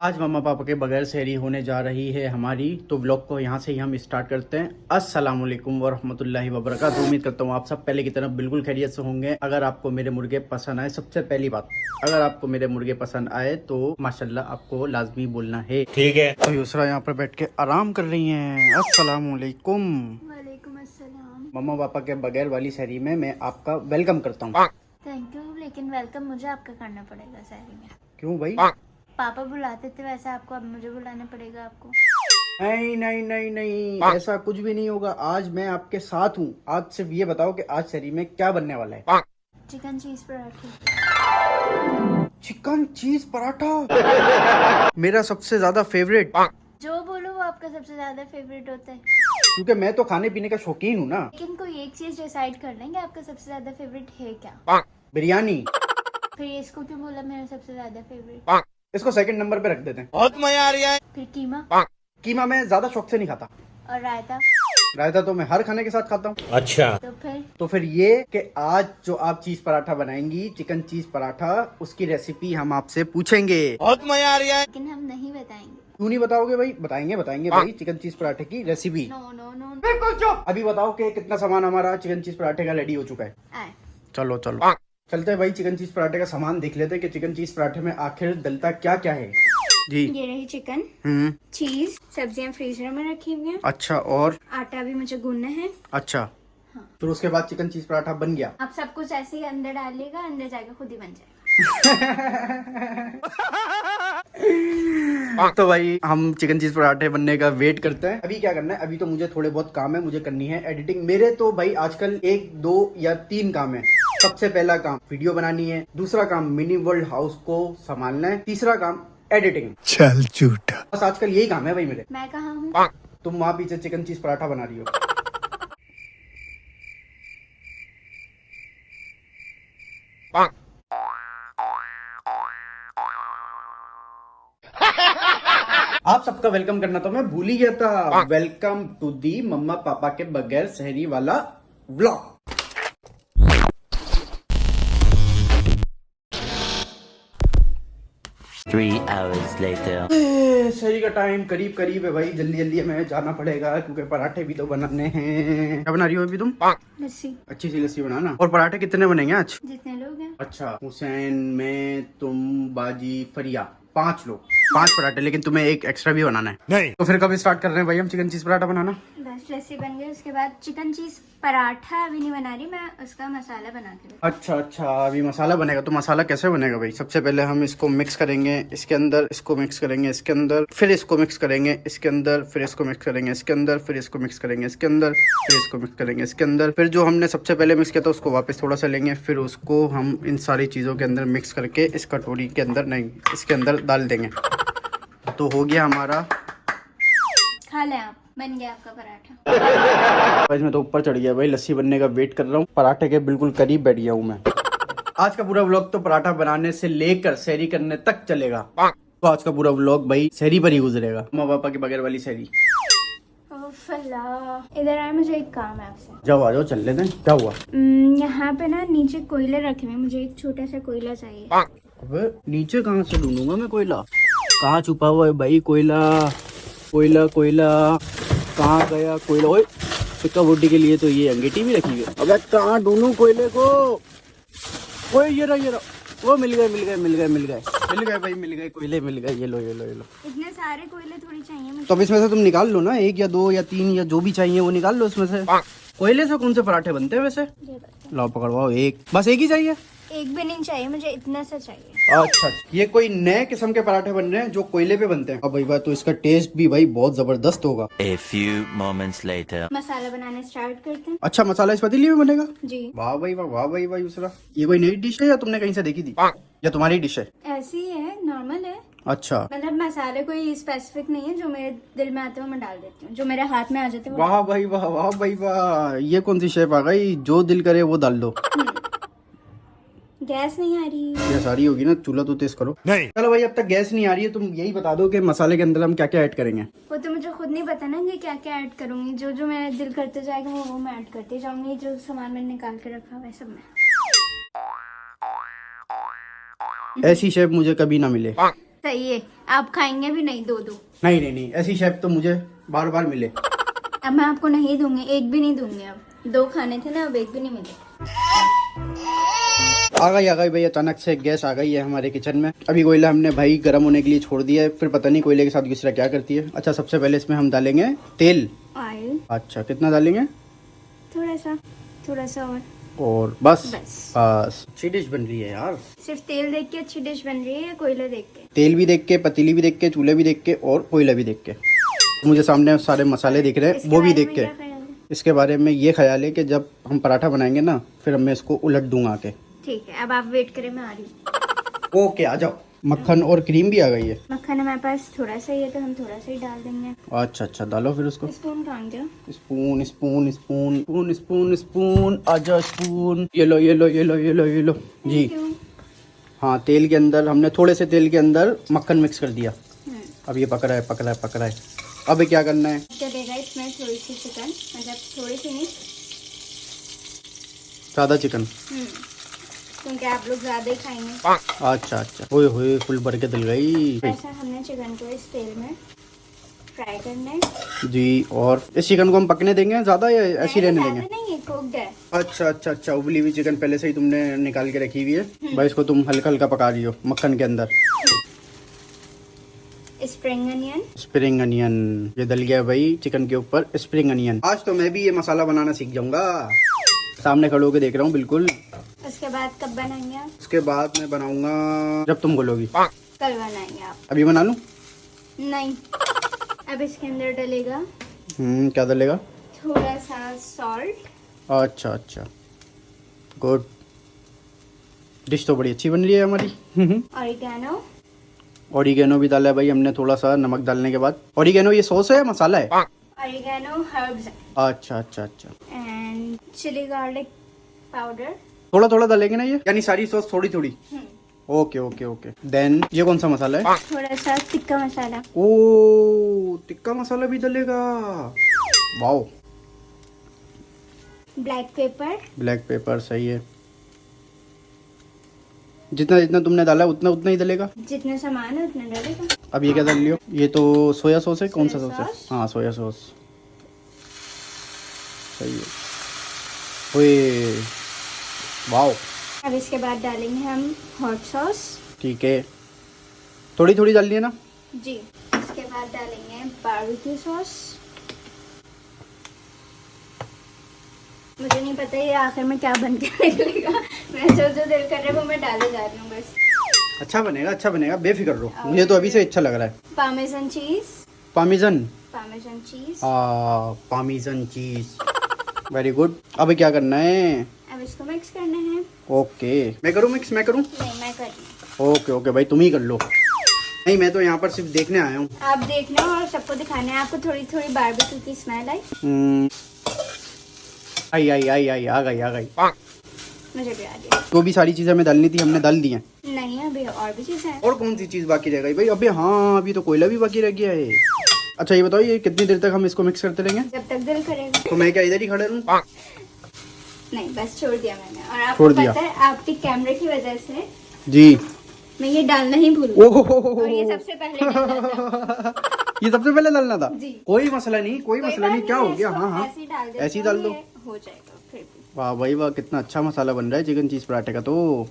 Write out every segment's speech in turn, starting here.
आज मम्मा पापा के बगैर सहरी होने जा रही है हमारी, तो व्लॉग को यहाँ से ही हम स्टार्ट करते हैं। अस्सलाम वालेकुम वरहमतुल्लाहि वबरकातुहू। उम्मीद करता हूँ आप सब पहले की तरह बिल्कुल खैरियत से होंगे। अगर आपको मेरे मुर्गे पसंद आए, सबसे पहली बात, अगर आपको मेरे मुर्गे पसंद आए तो माशाल्लाह आपको लाजमी बोलना है, ठीक है। तो यूसरा यहाँ पर बैठ के आराम कर रही है। अस्सलाम वालेकुम। वालेकुम अस्सलाम। मम्मा पापा के बगैर वाली सहरी में मैं आपका वेलकम करता हूँ। थैंक यू, लेकिन वेलकम मुझे आपका करना पड़ेगा सहरी में। क्यों भाई? पापा बुलाते थे वैसे आपको अब मुझे बुलाना पड़ेगा आपको। नहीं नहीं नहीं नहीं, ऐसा कुछ भी नहीं होगा। आज मैं आपके साथ हूँ। आज सिर्फ ये बताओ कि आज सहरी में क्या बनने वाला है। चिकन चीज पराठे। चिकन चीज पराठा मेरा सबसे ज्यादा फेवरेट। जो बोलो वो आपका सबसे ज्यादा फेवरेट होता है, क्योंकि मैं तो खाने पीने का शौकीन हूँ ना। लेकिन कोई एक चीज डिसाइड कर लेंगे आपका सबसे ज्यादा फेवरेट है क्या। बिरयानी। फिर इसको क्यों बोला मेरा सबसे ज्यादा फेवरेट। इसको सेकंड नंबर पे रख देते हैं। बहुत मजा आ रहा है। फिर कीमा कीमा मैं ज्यादा शौक से नहीं खाता। और रायता। रायता तो मैं हर खाने के साथ खाता हूँ। अच्छा, तो फिर ये कि आज जो आप चीज पराठा बनाएंगी, चिकन चीज पराठा, उसकी रेसिपी हम आपसे पूछेंगे। बहुत मजा आ रहा है। लेकिन हम नहीं बताएंगे। क्यों नहीं बताओगे भाई? बताएंगे बताएंगे भाई, चिकन चीज पराठे की रेसिपी। No no no. बिल्कुल चुप। अभी बताओ कि कितना सामान हमारा चिकन चीज पराठे का रेडी हो चुका है। आए। चलो चलो चलते हैं भाई, चिकन चीज पराठे का सामान देख लेते हैं कि चिकन चीज पराठे में आखिर डलता क्या क्या है जी। ये रही चिकन, चीज, सब्जियां फ्रीजर में रखी हुई हैं। अच्छा, और आटा भी मुझे गूंदना है। अच्छा हाँ। फिर उसके बाद चिकन चीज पराठा बन गया। आप सब कुछ ऐसे ही अंदर डालिएगा, अंदर जाकर खुद ही बन जाएगा। तो भाई हम चिकन चीज पराठे बनने का वेट करते हैं। अभी क्या करना है? अभी तो मुझे थोड़े बहुत काम है, मुझे करनी है एडिटिंग। मेरे तो भाई आजकल 1, 2 या 3 काम है। सबसे पहला काम वीडियो बनानी है, दूसरा काम मिनी वर्ल्ड हाउस को संभालना है, तीसरा काम एडिटिंग। चल झूठा। बस आजकल यही काम है भाई मेरे। मैं कहाँ हूँ? तुम वहाँ पीछे चिकन चीज पराठा बना रही हो। आप सबका वेलकम करना तो मैं भूल ही गया था। वेलकम टू दी मम्मा पापा के बगैर सहरी वाला व्लॉग। सहरी का टाइम करीब करीब है भाई। जल्दी जल्दी हमें जाना पड़ेगा क्योंकि पराठे भी तो बनाने हैं। क्या बना रही हो अभी तुम? लस्सी। अच्छी सी लस्सी बनाना। और पराठे कितने बनेंगे आज? जितने लोग हैं। अच्छा, हुसैन, मैं, तुम, बाजी, फरिया, 5 लोग, 5 पराठे। लेकिन तुम्हें एक एक्स्ट्रा भी बनाना है। नहीं। तो फिर कब स्टार्ट कर रहे हैं भाई हम चिकन चीज पराठा बनाना? बस लस्सी बन गई, उसके बाद चिकन चीज पराठा अभी नहीं बना रही मैं, उसका मसाला बना के रखी। अच्छा अच्छा, अभी मसाला बनेगा। तो मसाला कैसे बनेगा भाई? सबसे पहले हम इसको मिक्स करेंगे इसके अंदर, इसको मिक्स करेंगे इसके अंदर, फिर इसको मिक्स करेंगे इसके अंदर, फिर इसको मिक्स करेंगे इसके अंदर, फिर इसको मिक्स करेंगे इसके अंदर, फिर इसको मिक्स करेंगे इसके अंदर, फिर जो हमने सबसे पहले मिक्स किया था उसको वापस थोड़ा सा लेंगे, फिर उसको हम इन सारी चीजों के अंदर मिक्स करके इस कटोरी के अंदर, नहीं इसके अंदर डाल देंगे। तो हो गया हमारा। खा लें आप, बन गया आपका पराठा। भाई मैं तो ऊपर चढ़ गया भाई, लस्सी बनने का वेट कर रहा हूँ। पराठे के बिल्कुल करीब बैठ गया हूँ मैं। आज का पूरा व्लॉग तो पराठा बनाने से लेकर सहरी करने तक चलेगा। तो आज का पूरा व्लॉग भाई सहरी पर ही गुजरेगा, मम्मा पापा के बगैर वाली सहरी। इधर आए, मुझे एक काम है आपसे। जाओ आ जाओ, चल लेते हैं। क्या हुआ? यहाँ पे ना नीचे कोयले रखे हुए, मुझे एक छोटा सा कोयला चाहिए। अबे नीचे कहाँ से ढूंढूंगा मैं कोयला? कहाँ छुपा हुआ है भाई कोयला? कोयला कोयला कहाँ गया कोयला? ओए, सिक्का बूटी के लिए तो ये अंगीठी भी रखी है। अबे कहाँ ढूंढूं कोयले को? ओए ये रहा। वो मिल गए भाई, मिल गए कोयले, मिल गए। ये लो। इतने सारे कोयले थोड़ी चाहिए मुझे। तो अब इसमें से तुम निकाल लो ना, 1 या 2 या 3 या जो भी चाहिए वो निकाल लो इसमें से। कोयले से कौन से पराठे बनते हैं वैसे? लाओ पकड़वाओ, बस एक ही चाहिए। एक भी नहीं चाहिए मुझे, इतना सा चाहिए। अच्छा, ये कोई नए किस्म के पराठे बन रहे हैं जो कोयले पे बनते हैं। अब भाई तो इसका टेस्ट भी भाई बहुत जबरदस्त होगा। A few moments later. Masala banana start करते हैं। अच्छा, मसाला इस पतीली में बनेगा? जी। वाह भाई वाह, वाह भाई वाह दूसरा। ये कोई नई डिश है या तुमने कहीं से देखी थी या तुम्हारी डिश है? ऐसी ही है, नॉर्मल है। अच्छा, मतलब मसाले कोई स्पेसिफिक नहीं है, जो मेरे दिल में आते हैं मैं डाल देती हूँ, जो मेरे हाथ में आ जाते हैं वो। वाह भाई वाह, वाह भाई वाह। ये कौन सी शेफ आ गई? जो दिल करे वो डाल दो। गैस नहीं आ रही। गैस आ रही होगी ना, चूल्हा तो तेज करो। नहीं। चलो भाई, अब तक गैस नहीं आ रही है, तुम यही बता दो कि मसाले के अंदर हम क्या क्या ऐड करेंगे। वो तो मुझे खुद नहीं पता ना कि क्या क्या ऐड करूंगी, जो जो मेरा दिल करते जाएगा वो मैं ऐड करती जाऊंगी। जो सामान मैंने निकाल के रखा हुआ है सब में। ऐसी शेफ मुझे कभी ना मिले। सही है, आप खाएंगे भी नहीं 2-2। नहीं नहीं नहीं, ऐसी शेफ तो मुझे बार बार मिले। अब मैं आपको नहीं दूंगी, एक भी नहीं दूंगी। अब 2 खाने थे ना, अब एक भी नहीं मिले। आ गई भाई, अचानक से गैस आ गई है हमारे किचन में। अभी कोयला हमने भाई गर्म होने के लिए छोड़ दिया है, फिर पता नहीं कोयले के साथ दूसरा क्या करती है। अच्छा, सबसे पहले इसमें हम डालेंगे तेल। ऑयल। अच्छा, कितना डालेंगे? थोड़ा सा और बस बस। अच्छी डिश बन रही है यार। सिर्फ तेल देख के अच्छी डिश बन रही है या कोयला देख के? तेल भी देख के, पतीली भी देख के, चूल्हे भी देख के और कोयला भी देख के। मुझे सामने सारे मसाले दिख रहे हैं, वो भी देख के। इसके बारे में ये ख्याल है कि जब हम पराठा बनाएंगे ना, फिर मैं इसको उलट दूंगा आके। ठीक है, अब आप वेट करें, मैं आ रही हूँ। ओके, आ जाओ। मक्खन और क्रीम भी आ गई है। मक्खन हमारे पास थोड़ा सा ही है, तो हम थोड़ा सा ही डाल देंगे। अच्छा, डालो फिर उसको। स्पून कहाँ गया? Spoon spoon spoon spoon spoon spoon, आजा स्पून। ये लो जी। हाँ, तेल के अंदर हमने थोड़े से तेल के अंदर मक्खन मिक्स कर दिया। अब ये पक रहा है। अब क्या करना है? डलेगा इसमें थोड़ी सी चिकन, मतलब थोड़ी सी नहीं, सादा चिकन। क्योंकि आप लोग ज्यादा ही खाएंगे। अच्छा, ओए होए, फुल भर के डल गई। ऐसा हमने चिकन को इस तेल में फ्राई करना है जी। और इस चिकन को हम पकने देंगे ज्यादा या ऐसे ही रहने देंगे? नहीं, कुक्ड है। अच्छा, उबली हुई चिकन पहले से ही तुमने निकाल के रखी हुई है भाई। इसको तुम हल्का हल्का पका रही हो मक्खन के अंदर। स्प्रिंग अनियन, ये डल गया भाई चिकन के ऊपर स्प्रिंग अनियन। आज तो मैं भी ये मसाला बनाना सीख जाऊंगा। सामने खड़े होके देख रहा हूँ बिल्कुल। उसके बाद कब बनाएंगे आप? उसके बाद मैं बनाऊंगा जब तुम बोलोगी। कल बनाएंगे आप? अभी बना लूं? नहीं। अब इसके अंदर डलेगा क्या डलेगा? थोड़ा सा सॉल्ट। अच्छा, गुड। डिश तो बड़ी अच्छी बन रही है हमारी। ऑरिगेनो भी डाला है भाई हमने, थोड़ा सा नमक डालने के बाद। ऑरिगेनो ये सॉस है या मसाला है? Oregano herbs. अच्छा। And chilli garlic powder. थोड़ा डालेंगे ना ये, यानी सारी सॉस थोड़ी? ओके। देन ये कौन सा मसाला है? थोड़ा सा टिक्का मसाला। ओ, टिक्का मसाला भी डलेगा। वाओ। ब्लैक पेपर सही है। जितना तुमने डाला उतना ही डलेगा। जितना सामान है उतना डलेगा। अब ये क्या डाल लियो? ये तो सोया सॉस है। कौन सा सॉस है? हाँ, सोया सॉस सही है। ओए वाओ। अब इसके बाद डालेंगे हम हॉट सॉस। ठीक है, थोड़ी डालनी है ना जी। इसके बाद डालेंगे बारबेक्यू सॉस। मुझे नहीं पता ये आखिर में क्या बन के निकलेगा। मैं जो दिल कर रहा है वो मैं डाले जा रही हूँ बस। अच्छा बनेगा, बेफिक्र रहो। मुझे तो अभी से अच्छा लग रहा है। पार्मेसन चीज। Very good. अब क्या करना है? अब इसको मिक्स करना है। ओके, मैं करूँ मिक्स? मैं करूँ? नहीं, मैं कर रही हूँ। ओके भाई, तुम ही कर लो। नहीं, मैं तो यहाँ पर सिर्फ देखने आया हूँ। आप देखना और सबको दिखाना है। आपको थोड़ी बारबेक्यू की स्मेल आई? आ गई। मुझे भी आ गई। तो भी सारी चीजें हमें डालनी थी, हमने डाल दी हैं। नहीं, अभी और भी चीजें हैं। और कौन सी चीज बाकी रह गई भाई? अभी तो कोयला भी बाकी रह गया है। अच्छा, ये बताओ, ये कितनी देर तक हम इसको मिक्स करते रहेंगे? जब तक दिल करेगा। तो मैं क्या इधर ही खड़े रहूं? नहीं, बस छोड़ दिया मैंने। और आपको पता है, आपके कैमरे की वजह से जी मैं ये डालना ही भूल गई। और ये सबसे पहले ये सबसे पहले डालना था जी। कोई मसला नहीं, क्या हो गया? हाँ, ऐसे ही डाल दो। हो जाएगा फिर भी। वाह भाई वाह, कितना अच्छा मसाला बन रहा है चिकन चीज पराठे का। तो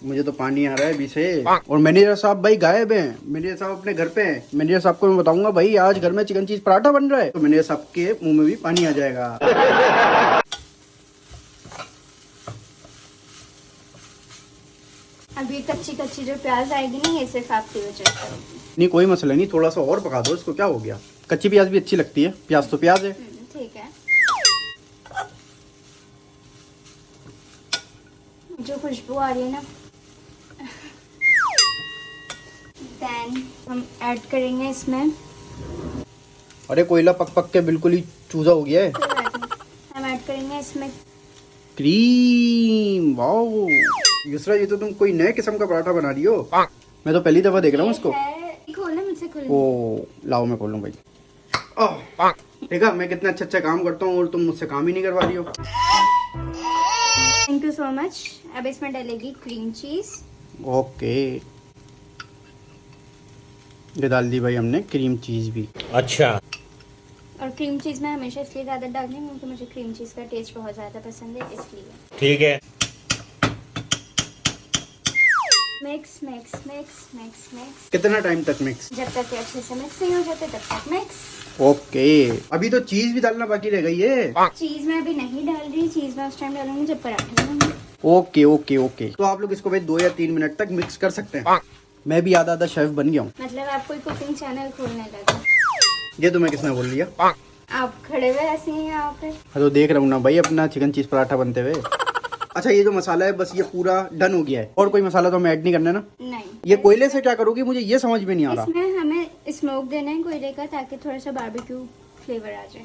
मुझे तो पानी आ रहा है अभी से। और मैनेजर साहब भाई गायब हैं। मैनेजर साहब अपने घर पे हैं। मैनेजर साहब को मैं बताऊंगा भाई आज घर में चिकन चीज पराठा बन रहा है, तो मैनेजर साहब के मुंह में भी पानी आ जाएगा। अभी कच्ची जो प्याज आएगी नहीं, ये सिर्फ आपकी वजह से। नहीं, कोई मसला नहीं, थोड़ा सा और पका दो इसको, क्या हो गया? कच्ची प्याज भी अच्छी लगती है, प्याज तो प्याज है। ठीक है। जो खुशबू आ रही है ना, देन हम ऐड करेंगे इसमें। अरे कोयला पक के बिल्कुल ही चूजा हो गया है। हम ऐड करेंगे इसमें क्रीम। वाओ युसरा, ये तो तुम कोई नए किस्म का पराठा बना रही हो। मैं तो पहली दफा देख रहा हूँ इसको। खोलना मुझसे, खोलना। ओ लाओ, मैं खोलूं भाई। देखा मैं कितना अच्छा काम करता हूँ और तुम मुझसे काम ही नहीं करवा रही हो। Thank you so much. अब इसमें डलेगी क्रीम चीज। ओके, ये डाल दी भाई हमने क्रीम चीज भी। अच्छा। और क्रीम चीज़ मैं हमेशा इसलिए ज़्यादा डालती हूँ क्योंकि मुझे क्रीम चीज़ का टेस्ट बहुत ज़्यादा पसंद है, इसलिए। ठीक है। Mix mix mix mix mix, कितना टाइम तक मिक्स? जब तक ये अच्छे से मिक्स नहीं हो जाते तब तक मिक्स। ओके, अभी तो चीज भी डालना बाकी रह गई है। चीज़ मैं अभी नहीं डाल रही, चीज़ मैं उस टाइम डालूंगी जब पराठे बनाऊंगी। ओके ओके ओके, तो आप लोग इसको भाई 2 या 3 मिनट तक मिक्स कर सकते हैं। मैं भी आधा आधा शेफ बन गया हूँ। मतलब आप कोई कुकिंग चैनल खोलने लगे? ये तुम्हें किसने बोल दिया? आप खड़े हुए ऐसे ही यहाँ पे। हाँ तो देख रहा हूँ ना भाई अपना चिकन चीज पराठा बनते हुए। अच्छा, ये जो मसाला है बस ये पूरा डन हो गया है, और कोई मसाला तो हमें ऐड नहीं करना है ना? नहीं। ये कोयले से क्या करोगी, मुझे ये समझ में नहीं आ रहा। इसमें हमें स्मोक देना है कोयले का, ताकि थोड़ा सा बारबेक्यू फ्लेवर आ जाए।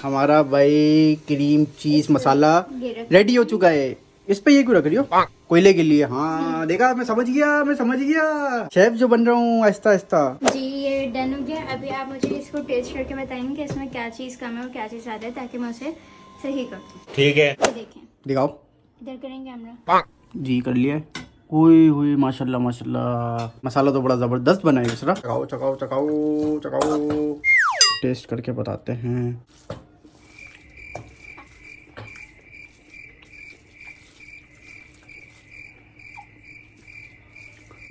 हमारा भाई क्रीम चीज मसाला ये रख- रेडी हो चुका है। इस पे ये क्यों रख रही हो? कोयले के लिए। हाँ देखा, मैं समझ गया शेफ जो बन रहा हूँ आहिस्ता आहिस्ता। जी ये डन हो गया। अभी आप मुझे इसको टेस्ट करके बताएंगे कि इसमें क्या चीज़ कम है और क्या चीज़ ज़्यादा है, ताकि मैं उसे सही कर दूँ। ठीक है। ये देखें, दिखाओ। इधर करेंगे कैमरा। जी कर लिया है। ओए हुए माशाल्लाह माशाल्लाह, मसाला तो बड़ा जबरदस्त बना है दूसरा। चकाओ चकाओ चकाओ चकाओ, टेस्ट करके बताते हैं।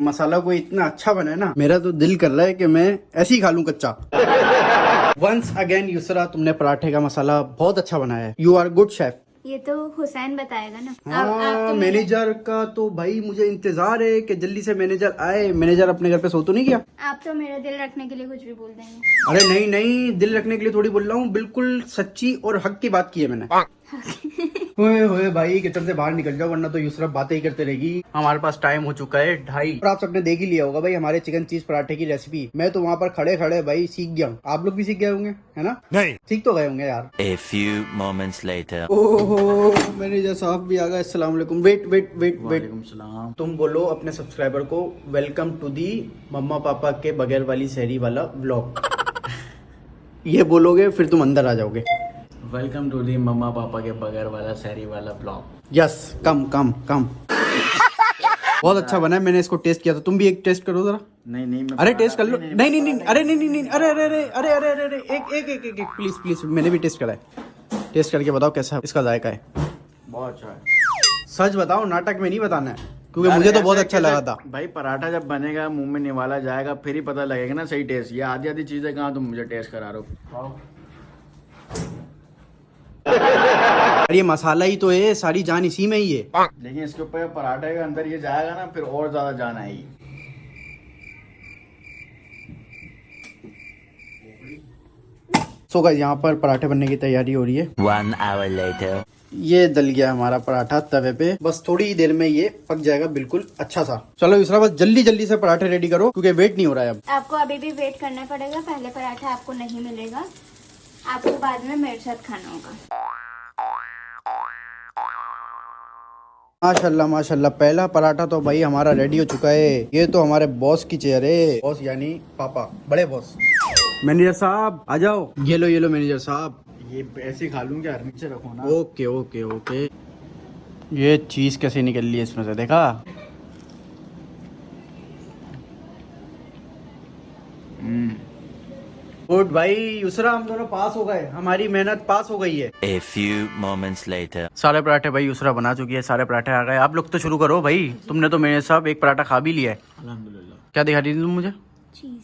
मसाला को इतना अच्छा बना है ना, मेरा तो दिल कर रहा है कि मैं ऐसे ही खा लूं कच्चा। वंस अगेन युसरा, तुमने पराठे का मसाला बहुत अच्छा बनाया है। You are good chef. ये तो हुसैन बताएगा ना। हाँ, तो मैनेजर का तो भाई मुझे इंतजार है कि जल्दी से मैनेजर आए। मैनेजर अपने घर पे सो तो नहीं गया? आप तो मेरा दिल रखने के लिए कुछ भी बोल देंगे। अरे नहीं नहीं, दिल रखने के लिए थोड़ी बोल रहा हूँ, बिल्कुल सच्ची और हक की बात की है मैंने। होए होए भाई, किचन से बाहर निकल जाओ वरना तो यूसरफ बातें ही करते रहेगी। हमारे पास टाइम हो चुका है 2:30, और आप सबने देख ही लिया होगा भाई हमारे चिकन चीज पराठे की रेसिपी। मैं तो वहाँ पर खड़े खड़े भाई सीख गया हूँ। आप लोग भी सीख गए होंगे, है ना? नहीं। सीख तो गए होंगे यार। A few moments later. ओहो, मैनेजर साहब भी आ गए। अस्सलाम वालेकुम। वेट वेट वेट वेट, तुम बोलो अपने सब्सक्राइबर को वेलकम टू दी मम्मा पापा के बगैर वाली शहरी वाला व्लॉग। ये बोलोगे फिर तुम अंदर आ जाओगे। वेलकम टू दी मम्मा पापा के बगैर वाला शहरी वाला ब्लॉग। यस, कम कम कम। बहुत अच्छा बना है, मैंने इसको टेस्ट किया था। तुम भी एक टेस्ट करो जरा। नहीं नहीं मैं अरे टेस्ट कर लो। नहीं नहीं नहीं, अरे नहीं नहीं नहीं, अरे अरे अरे अरे अरे अरे अरे, एक एक एक एक प्लीज प्लीज, मैंने भी टेस्ट करा है। टेस्ट करके बताओ कैसा इसका जायका है। बहुत अच्छा है। सच बताओ, नाटक में नहीं बताना है, क्योंकि मुझे तो बहुत अच्छा लगा था। भाई पराठा जब बनेगा मुंह में निवाला जाएगा फिर ही पता लगेगा ना सही टेस्ट। ये आधी आधी चीजें कहाँ तुम मुझे टेस्ट करा रहे हो। अरे ये मसाला ही तो है, सारी जान इसी में ही है। लेकिन इसके ऊपर पराठे के अंदर ये जाएगा ना फिर और ज्यादा जान आएगी। सो गाइस, यहाँ पर पराठे बनने की तैयारी हो रही है। 1 hour later. ये डल गया हमारा पराठा तवे पे, बस थोड़ी ही देर में ये पक जाएगा बिल्कुल अच्छा सा। चलो इसरा, बस जल्दी जल्दी से पराठे रेडी करो क्योंकि वेट नहीं हो रहा है अब। आपको अभी भी वेट करना पड़ेगा, पहले पराठा आपको नहीं मिलेगा, आपको बाद में मेरे साथ खाना होगा। माशाल्लाह माशाल्लाह, पहला पराठा तो भाई हमारा रेडी हो चुका है। ये तो हमारे बॉस की चेयर है। बॉस यानी पापा, बड़े बॉस। मैनेजर साहब आ जाओ। ये लो मैनेजर साहब। ये ऐसे खा लूंगा यार, नीचे रखो ना। Okay okay okay. ये चीज कैसे निकल ली है इसमें से, देखा? गुड भाई युसरा, हम दोनों पास हो गए, हमारी मेहनत पास हो गई है। A few moments later. सारे पराठे भाई युसरा बना चुकी है, सारे पराठे आ गए। आप लोग तो शुरू करो भाई, तुमने तो मेरे साहब एक पराठा खा भी लिया है। अल्हम्दुलिल्लाह। क्या दिखा रही थी तुम मुझे? चीज।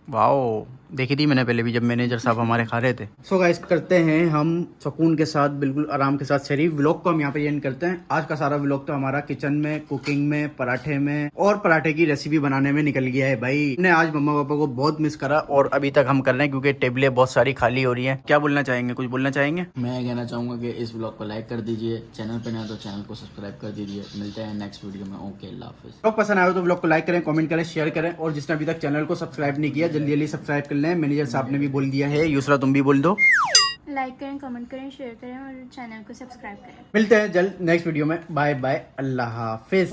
वाओ, देखी थी मैंने पहले भी जब मैनेजर साहब हमारे खा रहे थे। सो गाइस, करते हैं हम सुकून के साथ, बिल्कुल आराम के साथ शरीफ व्लॉग को हम यहाँ पे एंड करते हैं। आज का सारा व्लॉग तो हमारा किचन में, कुकिंग में, पराठे में और पराठे की रेसिपी बनाने में निकल गया है भाई। हमने आज मम्मा पापा को बहुत मिस करा और अभी तक हम कर रहे हैं क्योंकि टेबलें बहुत सारी खाली हो रही है। क्या बोलना चाहेंगे, कुछ बोलना चाहेंगे? मैं कहना चाहूंगा कि इस ब्लॉग को लाइक कर दीजिए, चैनल पे नया तो चैनल को सब्सक्राइब कर दीजिए। मिलते हैं नेक्स्ट वीडियो में। ओके, अल्लाह हाफिज़। व्लॉग पसंद आया तो व्लॉग को लाइक करें, कमेंट करें, शेयर करें, और जिसने अभी तक चैनल को सब्सक्राइब नहीं किया जल्दी जल्दी सब्सक्राइब कर लें। मैनेजर साहब ने भी बोल दिया है। युसरा तुम भी बोल दो। लाइक करें, कमेंट करें, शेयर करें और चैनल को सब्सक्राइब करें। मिलते हैं जल्द नेक्स्ट वीडियो में। बाय बाय, अल्लाह हाफिज।